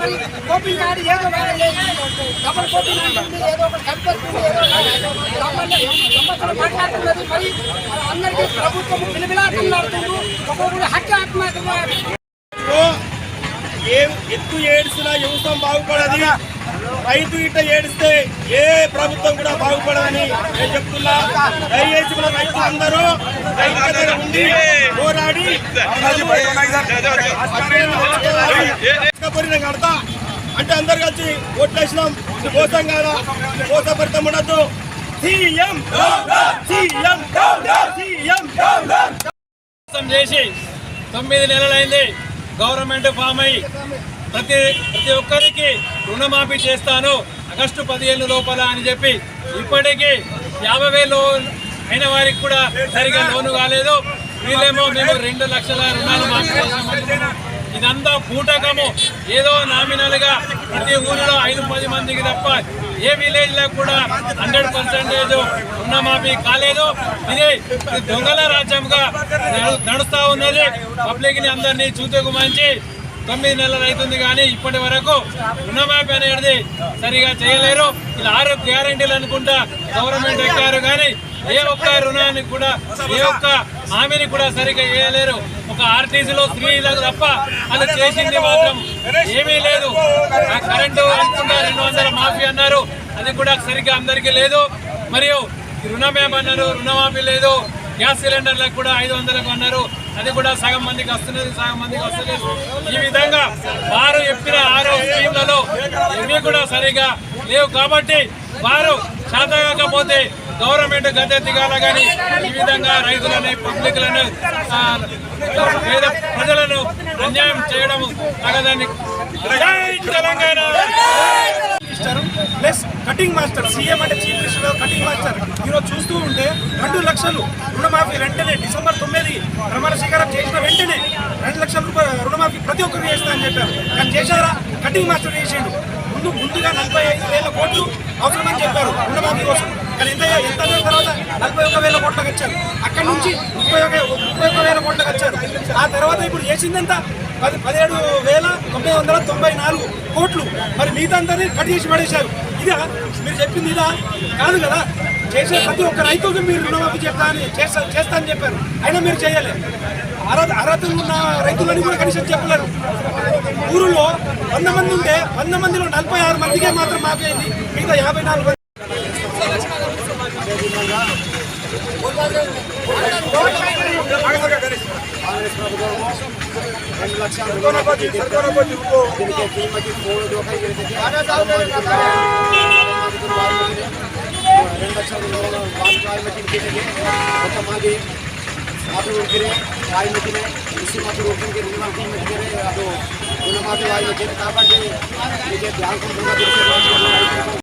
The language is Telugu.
మరి కోపింగ్ ఆడి ఏదో డబుల్ కోపింగ్ ఉంటుంది, ఏదో ఒకటి కనిపిస్తుంది, మాట్లాడుతున్నది. మరి అందరికీ ప్రభుత్వం పిలిపిలాడుతున్నారు. ఒక్కొక్కరు హక్కు ఆత్మహత్య ఎత్తు ఏడిసినా యువతం బాగుపడది, రైతు ఇట్ట ఏడిస్తే ఏ ప్రభుత్వం కూడా బాగుపడదని నేను చెప్తున్నా. దయచేసి మన రైతులందరూ రైతుల ఉండి పోరాడి కడతా అంటే అందరు కలిసి ఓట్లేసినాం. మోసం కాదా, మోసపరితం ఉండద్దు. సీఎం చేసి 9 నెలలైంది. గవర్నమెంట్ ఫామ్ అయ్యి ప్రతి ఒక్కరికి రుణమాఫీ చేస్తాను ఆగస్టు 15 లోపల అని చెప్పి ఇప్పటికీ 50,000 అయిన వారికి కూడా సరిగా లోను కాలేదు. వీళ్ళేమో మేము 2 లక్షల రుణాలు మాఫీ చేసాము. ఇదంతా పూటకము. ఏదో నామినల్గా ప్రతి ఊరిలో 5-10 మందికి తప్ప ఏ విలేజ్ లో కూడా 100% రుణమాఫీ కాలేదు. ఇది దొంగల రాజ్యంగా నడుస్తా ఉన్నది. పబ్లిక్ ని అందరినీ చూతుకుమంచి 9 నెలలు అవుతుంది కానీ ఇప్పటి వరకు రుణమాఫీ అనేది సరిగా చేయలేరు. ఇలా 6 గ్యారెంటీలు అనుకుంటా గవర్నమెంట్ ఎక్కారు కానీ ఏ ఒక్క రుణాన్ని కూడా ఏ ఒక్క హామీని కూడా సరిగా చేయలేరు. ఒక ఆర్టీసీలో స్త్రీలకు తప్ప అది చేసింది మాత్రం ఏమీ లేదు. కరెంటు అనుకుంటా 200 మాఫీ అన్నారు, అది కూడా సరిగ్గా అందరికీ లేదు. మరియు రుణమేమన్నారు, రుణమాఫీ లేదు. గ్యాస్ సిలిండర్లకు కూడా 500కు అన్నారు, అది కూడా సగం మందికి వస్తున్నది, సగం మందికి వస్తలేదు. ఈ విధంగా వారు చెప్పిన 6 స్కీమ్లలో ఇవి కూడా సరిగా లేవు. కాబట్టి వారు శాతకాకపోతే గవర్నమెంట్ గద్దె దిగాల కానీ ఈ విధంగా రైతులని, పబ్లిక్లను, పేద ప్రజలను అన్యాయం చేయడం తగదని. Telangana plus cutting master, CM అంటే చీఫ్ మినిస్టర్ కటింగ్ మాస్టర్ ఈరోజు చూస్తూ ఉంటే 2 లక్షలు రుణమాఫీ వెంటనే డిసెంబర్ 9 ప్రమాణ స్వీకారం చేసిన వెంటనే 2 లక్షల రూపాయలు రుణమాఫీ ప్రతి ఒక్కరికి చేస్తా అని చెప్పారు. కానీ చేశారా? కటింగ్ మాస్టర్ చేసిండు. ముందుగా 45,000 కోట్లు అవసరమని చెప్పారు రుణమాఫీ కోసం. కానీ ఎంత తర్వాత 41,000 కోట్లకు వచ్చారు. అక్కడి నుంచి 31,000 కోట్లకు వచ్చారు. ఆ తర్వాత ఇప్పుడు చేసిందంతా 17,994 కోట్లు. మరి మిగతాందరినీ కట్ చేసి పడేశారు. ఇదా మీరు చెప్పింది? ఇదా కాదు కదా. చేసే ప్రతి ఒక్క రైతుకు మీరు రుణమాఫీ చేస్తా అని చెప్పారు, అయినా మీరు చేయలేదు. అర్హతలు ఉన్న రైతులని కూడా కనీసం చెప్పలేరు. ఊరిలో 100 మంది ఉంటే 100 మందిలో 46 మందికే మాత్రం మాఫీ అయింది, మిగతా 54 మంది. ಮಾತು ಹುಡುಕಿರೆ ವಾಯು ಮಟ್ಟಿನೇ ಕೃಷಿ ಮತ್ತು ಹುಡುಕಿಗೆ ಅದು ಗುಣಮಾತು ವಾಯು ಮಟ್ಟಿನೇ కాబట్టి ಬ್ಯಾಂಕ್